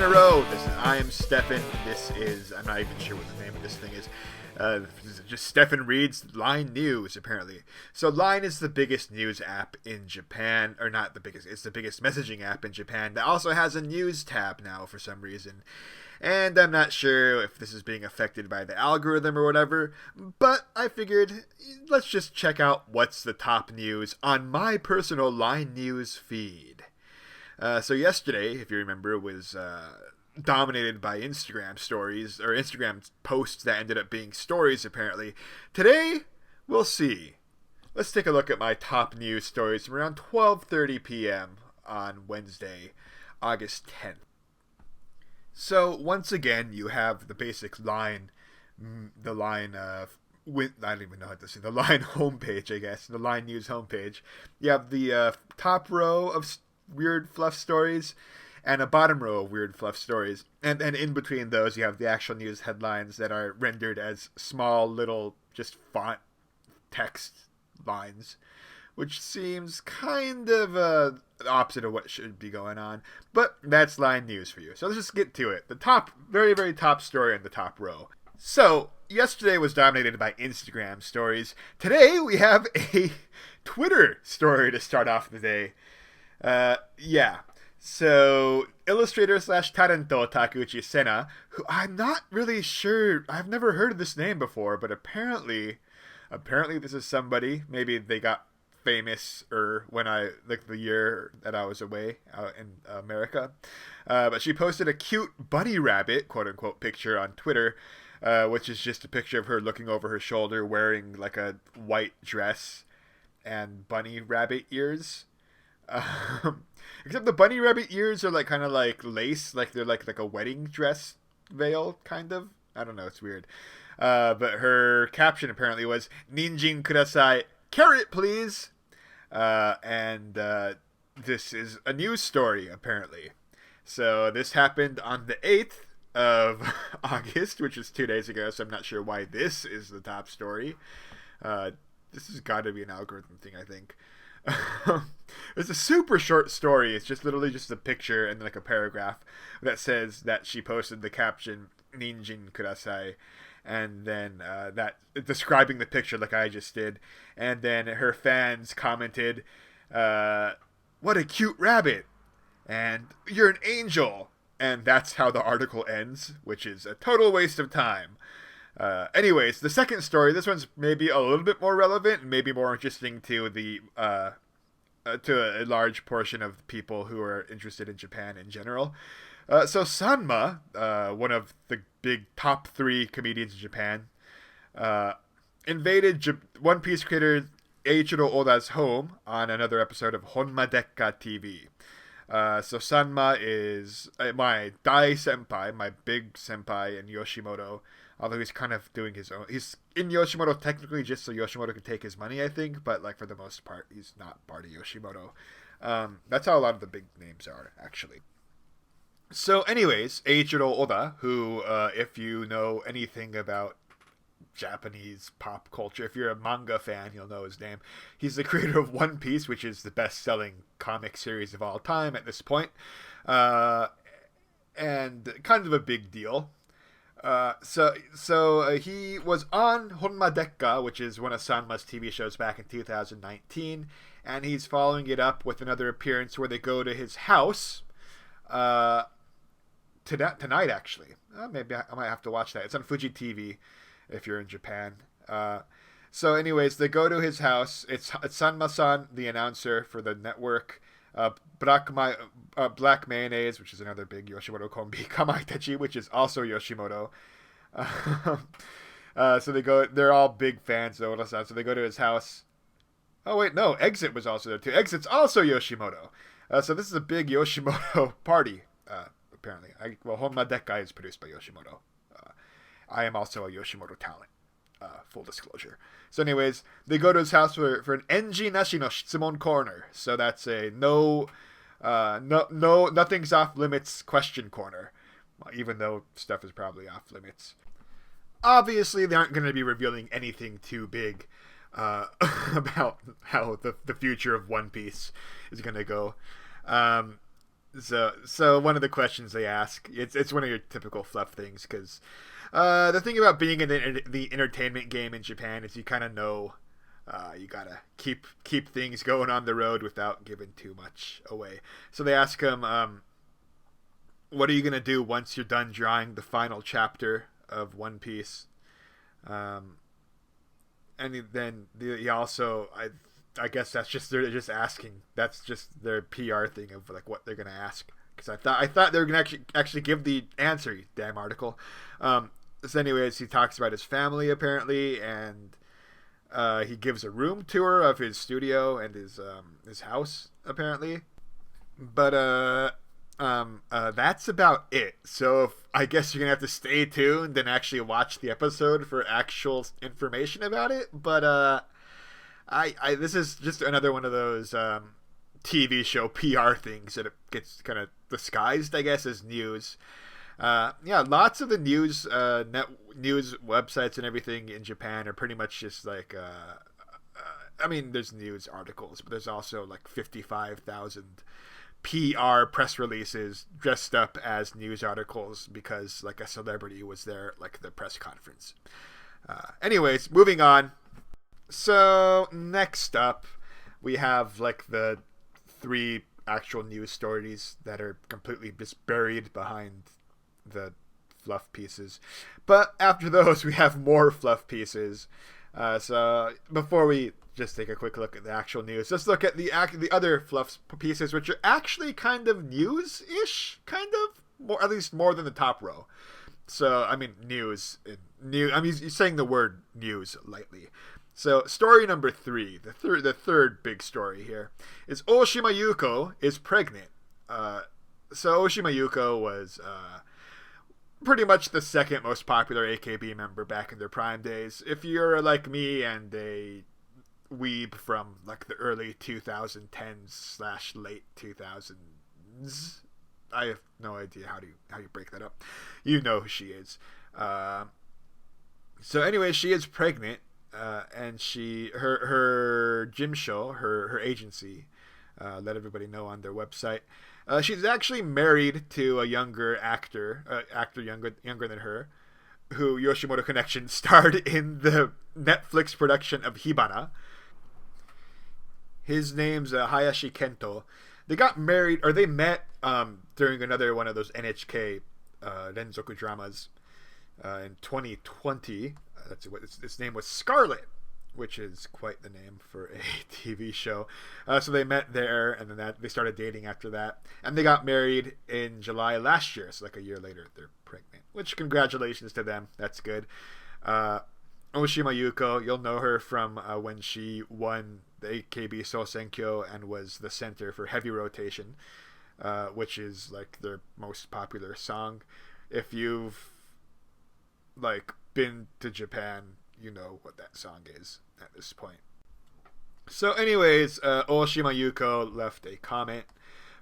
in a row. I am Stefan. This is, I'm not even sure what the name of this thing is. Just Stefan reads Line News, apparently. So Line is the biggest news app in Japan, or not the biggest, it's the biggest messaging app in Japan that also has a news tab now for some reason. And I'm not sure if this is being affected by the algorithm or whatever, but I figured let's just check out what's the top news on my personal Line News feed. So yesterday, if you remember, was dominated by Instagram stories, or Instagram posts that ended up being stories, apparently. Today, we'll see. Let's take a look at my top news stories from around 12:30 p.m. on Wednesday, August 10th. So, once again, you have the basic Line, I don't even know how to say, the Line homepage, I guess, the Line News homepage. You have the top row of weird fluff stories and a bottom row of weird fluff stories, and in between those you have the actual news headlines that are rendered as small little just font text lines, which seems kind of the opposite of what should be going on, but that's Line News for you. So let's just get to it. The top, very, very top story on the top row. So yesterday was dominated by Instagram stories. Today we have a Twitter story to start off the day. So illustrator / tarento Takuchi Sena, who I'm not really sure, I've never heard of this name before, but apparently this is somebody, maybe they got famous when the year that I was away out in America, but she posted a cute bunny rabbit, quote unquote, picture on Twitter, which is just a picture of her looking over her shoulder wearing like a white dress and bunny rabbit ears. Except the bunny rabbit ears are kind of like lace, like they're like a wedding dress veil, kind of. I don't know, it's weird. But her caption apparently was "Ninjin kudasai, carrot please," and this is a news story apparently. So this happened on the 8th of August, which is 2 days ago. So I'm not sure why this is the top story. This has got to be an algorithm thing, I think. It's a super short story. It's just literally just a picture and like a paragraph that says that she posted the caption "Ninjin kudasai," and then that describing the picture like I just did, and then her fans commented, "What a cute rabbit," and "You're an angel," and that's how the article ends, which is a total waste of time. Anyways, the second story, this one's maybe a little bit more relevant and maybe more interesting to the to a large portion of people who are interested in Japan in general. So Sanma, one of the big top 3 comedians in Japan, invaded One Piece creator Eiichiro Oda's home on another episode of Honma Dekka TV. So Sanma is my dai senpai, my big senpai in Yoshimoto. Although he's kind of doing his own. He's in Yoshimoto technically just so Yoshimoto can take his money, I think. But for the most part, he's not part of Yoshimoto. That's how a lot of the big names are, actually. So anyways, Eiichiro Oda, who, if you know anything about Japanese pop culture, if you're a manga fan, you'll know his name. He's the creator of One Piece, which is the best-selling comic series of all time at this point. And kind of a big deal. So he was on Honma Dekka, which is one of Sanma's TV shows back in 2019, and he's following it up with another appearance where they go to his house tonight, actually. Maybe I might have to watch that. It's on Fuji TV if you're in Japan. So anyways, they go to his house. It's Sanma-san, the announcer for the network, Black Mayonnaise, which is another big Yoshimoto kombi, Kamaitachi, which is also Yoshimoto. So they're all big fans of Oda-san, so they go to his house. Oh wait, no, Exit was also there too. Exit's also Yoshimoto. So this is a big Yoshimoto party, apparently. Honma Dekka is produced by Yoshimoto. I am also a Yoshimoto talent. Full disclosure. So anyways, they go to his house for an Enji Nashi no Shitsumon corner. So that's a nothing's off limits question corner. Even though stuff is probably off limits. Obviously, they aren't going to be revealing anything too big about how the future of One Piece is going to go. So one of the questions they ask, it's one of your typical fluff things, because the thing about being in the entertainment game in Japan is you kind of know you gotta keep things going on the road without giving too much away. So they ask him, what are you gonna do once you're done drawing the final chapter of One Piece? And then he also, I guess that's just, they're just asking. That's just their PR thing of like what they're gonna ask. Because I thought they were gonna actually give the answer. You damn article. So anyways, he talks about his family apparently, and he gives a room tour of his studio and his house apparently. But that's about it. So I guess you're gonna have to stay tuned and actually watch the episode for actual information about it. But I this is just another one of those TV show PR things that it gets kind of disguised, I guess, as news. Yeah, lots of the news news websites and everything in Japan are pretty much just like I mean, there's news articles, but there's also like 55,000 PR press releases dressed up as news articles because like a celebrity was there, like the press conference. Anyways, moving on. So next up, we have like the 3 actual news stories that are completely just buried behind the fluff pieces. But after those, we have more fluff pieces. So before we just take a quick look at the actual news, let's look at the other fluff pieces, which are actually kind of news-ish, kind of, more, at least more than the top row. So I mean, news. I'm saying the word news lightly. So story number 3, the third big story here, is Oshima Yuko is pregnant. So Oshima Yuko was pretty much the second most popular AKB member back in their prime days. If you're like me and a weeb from like the early 2010s / late 2000s, I have no idea how you break that up. You know who she is. So anyway, she is pregnant. And her gym show, her agency, let everybody know on their website. She's actually married to a younger actor younger than her, who Yoshimoto Connection starred in the Netflix production of Hibana. His name's Hayashi Kento. They got married, or they met during another one of those NHK Renzoku dramas in 2020. That's what its name was, Scarlet, which is quite the name for a TV show. So they met there, and then they started dating after that, and they got married in July last year. So like a year later, they're pregnant. Which congratulations to them. That's good. Oshima Yuko, you'll know her from when she won the AKB Sosenkyo and was the center for Heavy Rotation, which is like their most popular song. If you've like been to Japan, you know what that song is at this point. So anyways, Oshima Yuko left a comment.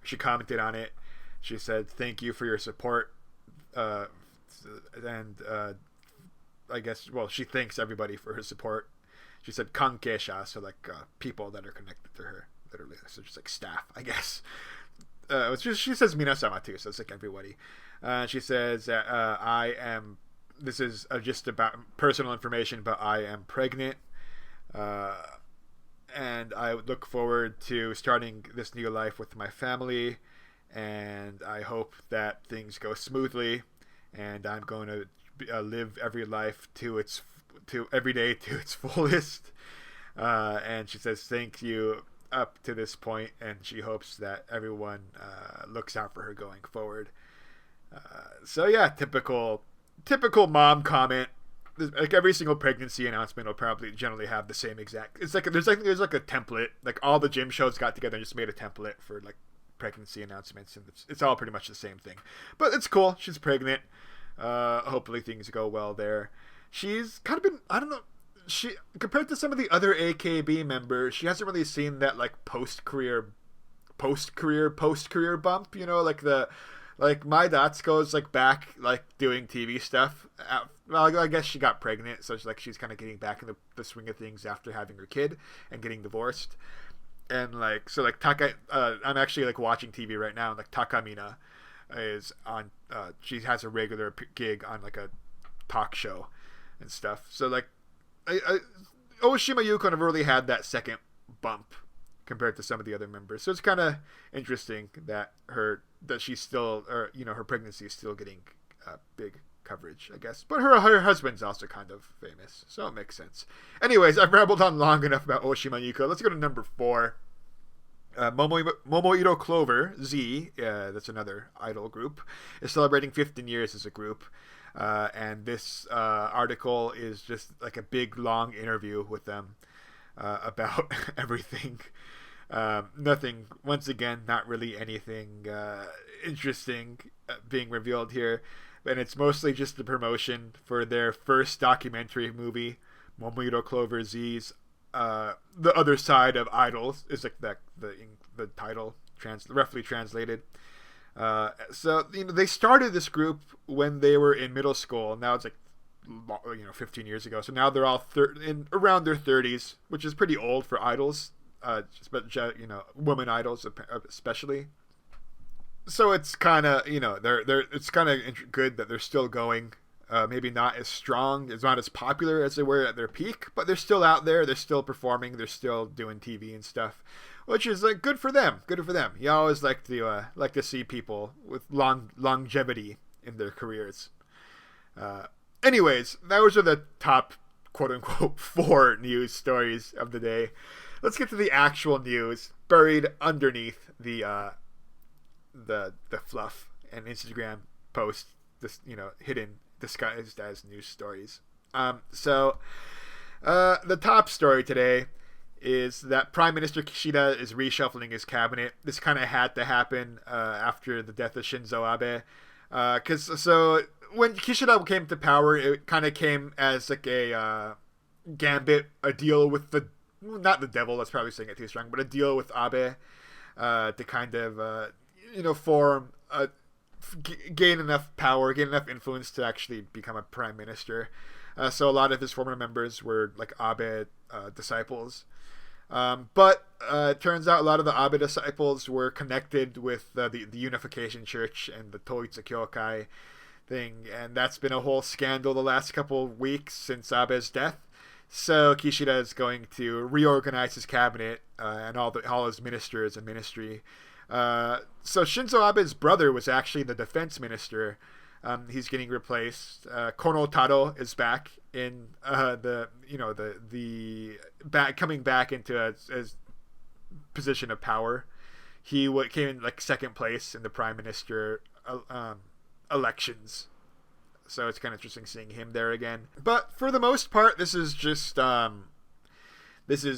She commented on it. She said, "Thank you for your support." And I guess, well, she thanks everybody for her support. She said "kankesha," so like people that are connected to her, literally. So just like staff, I guess. She says "minasama" too, so it's like everybody. She says that this is just about personal information, but I am pregnant, and I look forward to starting this new life with my family, and I hope that things go smoothly, and I'm going to live every day to its fullest. And she says thank you up to this point, and she hopes that everyone looks out for her going forward. So yeah, typical mom comment. Like every single pregnancy announcement will probably generally have the same exact. It's like there's like a template. Like all the gym shows got together and just made a template for like pregnancy announcements, and it's all pretty much the same thing. But it's cool. She's pregnant. Hopefully things go well there. She's kind of been, I don't know. She, compared to some of the other AKB members, she hasn't really seen that like post career bump. You know, like Mai Datsuko's like back like doing TV stuff. Well, I guess she got pregnant, so she's kind of getting back in the swing of things after having her kid and getting divorced. And like so like Taka I'm actually like watching TV right now, and like Takamina is on she has a regular gig on like a talk show and stuff. So like Oshima Yuko never really had that second bump compared to some of the other members. So it's kind of interesting that she's still, or her pregnancy is still getting big coverage, I guess. But her husband's also kind of famous, so it makes sense. Anyways, I've rambled on long enough about Oshima Yuko. Let's go to number 4. Momoiro Clover Z, that's another idol group, is celebrating 15 years as a group. And this article is just like a big, long interview with them about everything. Nothing, once again, not really anything interesting being revealed here. And it's mostly just the promotion for their first documentary movie, Momoiro Clover Z's The Other Side of Idols, is like the title, roughly translated. So they started this group when they were in middle school. Now it's like 15 years ago. So now they're all around their 30s, which is pretty old for idols. But women idols especially. So it's kind of it's kind of good that they're still going. Maybe not as strong, it's not as popular as they were at their peak, but they're still out there. They're still performing. They're still doing TV and stuff, which is like good for them. Good for them. You always like to see people with longevity in their careers. Anyways, those are the top quote unquote 4 news stories of the day. Let's get to the actual news buried underneath the fluff and Instagram posts. This hidden, disguised as news stories. So the top story today is that Prime Minister Kishida is reshuffling his cabinet. This kind of had to happen after the death of Shinzo Abe. So when Kishida came to power, it kind of came as like a gambit, a deal with not the devil, that's probably saying it too strong, but a deal with Abe to kind of, form gain enough power, gain enough influence to actually become a prime minister. So a lot of his former members were like Abe disciples. But it turns out a lot of the Abe disciples were connected with the Unification Church and the Toitsu Kyokai thing. And that's been a whole scandal the last couple of weeks since Abe's death. So Kishida is going to reorganize his cabinet and all his ministers and ministry. So Shinzo Abe's brother was actually the defense minister. He's getting replaced. Kono Taro is back in coming back into a position of power. He came in like second place in the prime minister elections. So it's kind of interesting seeing him there again. But for the most part, this is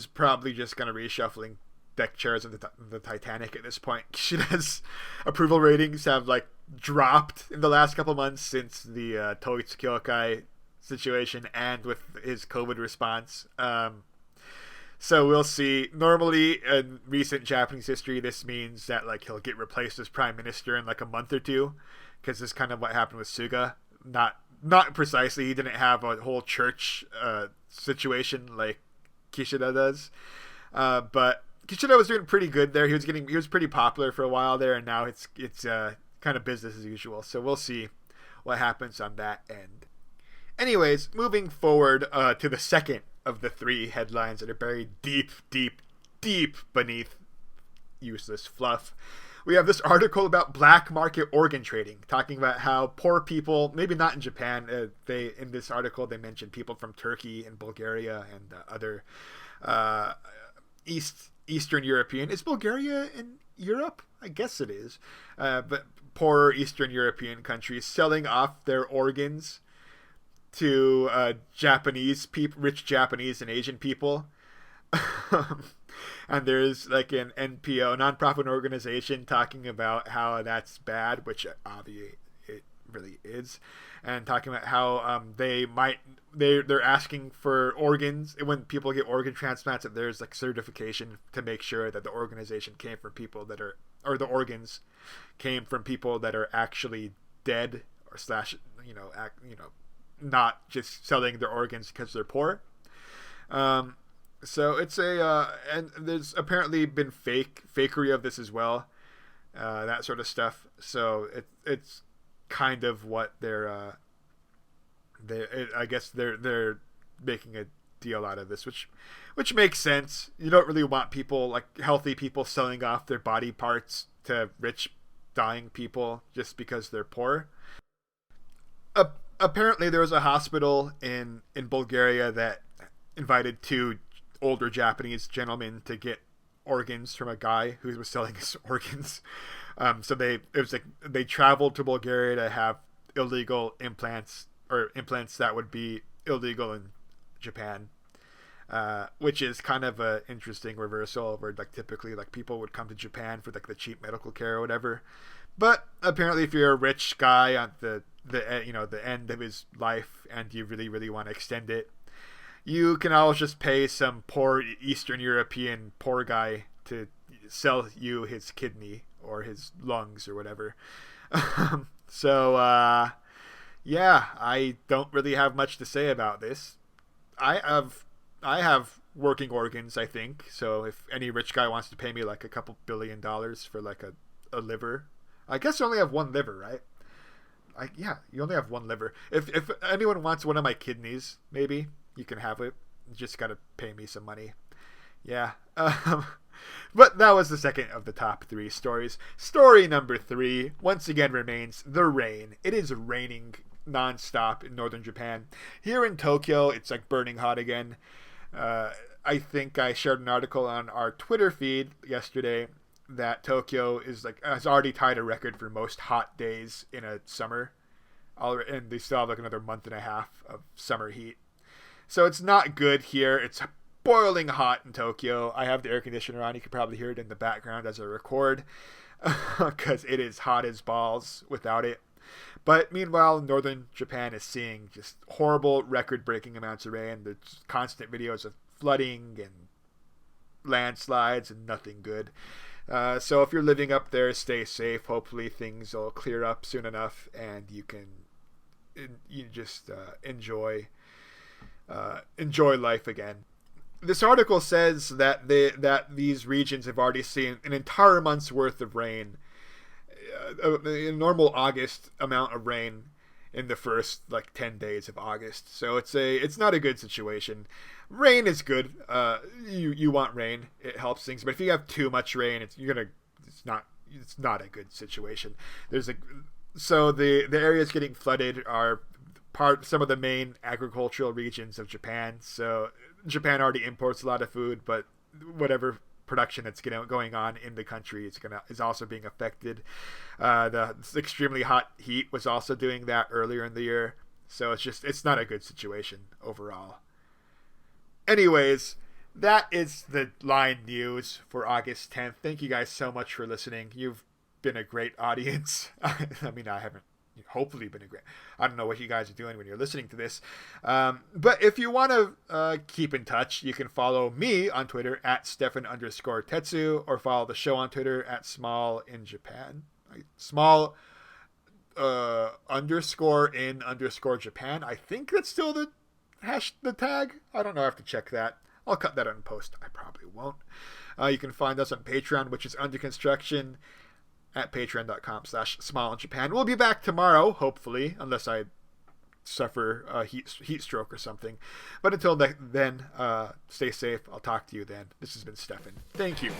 probably just kind of reshuffling deck chairs of the Titanic at this point. Kishida's approval ratings have like dropped in the last couple months since the Toitsu Kyokai situation and with his COVID response. So we'll see. Normally in recent Japanese history, this means that like he'll get replaced as prime minister in like a month or two, because this is kind of what happened with Suga. Not precisely. He didn't have a whole church situation like Kishida does, but Kishida was doing pretty good there. He was pretty popular for a while there, and now it's kind of business as usual. So we'll see what happens on that end. Anyways, moving forward to the second of the 3 headlines that are buried deep, deep, deep beneath useless fluff. We have this article about black market organ trading, talking about how poor people, maybe not in Japan, in this article they mentioned people from Turkey and Bulgaria and other Eastern European. Is Bulgaria in Europe? I guess it is. But poorer Eastern European countries selling off their organs to rich Japanese and Asian people. And there's like an NPO, nonprofit organization, talking about how that's bad, which obviously it really is, and talking about how they're asking for organs when people get organ transplants, that there's like certification to make sure that the organization came from people that are, or the organs came from people that are actually dead, or not just selling their organs because they're poor. So it's and there's apparently been fakery of this as well, that sort of stuff. So it's kind of what I guess they're making a deal out of this, which makes sense. You don't really want people, like healthy people, selling off their body parts to rich dying people just because they're poor. Apparently there was a hospital in Bulgaria that invited two older Japanese gentlemen to get organs from a guy who was selling his organs. So they traveled to Bulgaria to have illegal implants, or implants that would be illegal in Japan, which is kind of a interesting reversal, where like typically like people would come to Japan for like the cheap medical care or whatever. But apparently, if you're a rich guy on the end of his life and you really want to extend it, you can always just pay some poor Eastern European poor guy to sell you his kidney or his lungs or whatever. So yeah, I don't really have much to say about this. I have working organs, I think. So if any rich guy wants to pay me like a couple $1 billion for like a liver, I guess I only have one liver, right? Yeah, you only have one liver. If anyone wants one of my kidneys, maybe you can have it. You just gotta pay me some money. Yeah. But that was the second of the top 3 stories. Story number 3 once again remains the rain. It is raining nonstop in northern Japan. Here in Tokyo, it's like burning hot again. I think I shared an article on our Twitter feed yesterday that Tokyo has already tied a record for most hot days in a summer, and they still have like another month and a half of summer heat. So it's not good here. It's boiling hot in Tokyo. I have the air conditioner on. You can probably hear it in the background as I record, because it is hot as balls without it. But meanwhile, northern Japan is seeing just horrible record-breaking amounts of rain. There's constant videos of flooding and landslides and nothing good. So if you're living up there, stay safe. Hopefully things will clear up soon enough and you can just enjoy life again. This article says that these regions have already seen an entire month's worth of rain, a normal August amount of rain in the first like 10 days of August. So it's not a good situation. Rain is good. You want rain. It helps things. But if you have too much rain, it's not a good situation. So the areas getting flooded are some of the main agricultural regions of Japan. So Japan already imports a lot of food, but whatever production that's going on in the country is also being affected. The extremely hot heat was also doing that earlier in the year. So it's not a good situation overall. Anyways, that is the line news for August 10th. Thank you guys so much for listening. You've been a great audience. I mean, I haven't hopefully been a great. I don't know what you guys are doing when you're listening to this. But if you want to keep in touch, you can follow me on Twitter at Stefan_Tetsu, or follow the show on Twitter at Small in Japan. Small _ Japan. I think that's still the tag. I don't know. I have to check that. I'll cut that out in post. I probably won't. You can find us on Patreon, which is under construction, at patreon.com/smaleinjapan. We'll be back tomorrow, hopefully, unless I suffer a heat stroke or something. But until then, stay safe. I'll talk to you then. This has been Stefan. Thank you.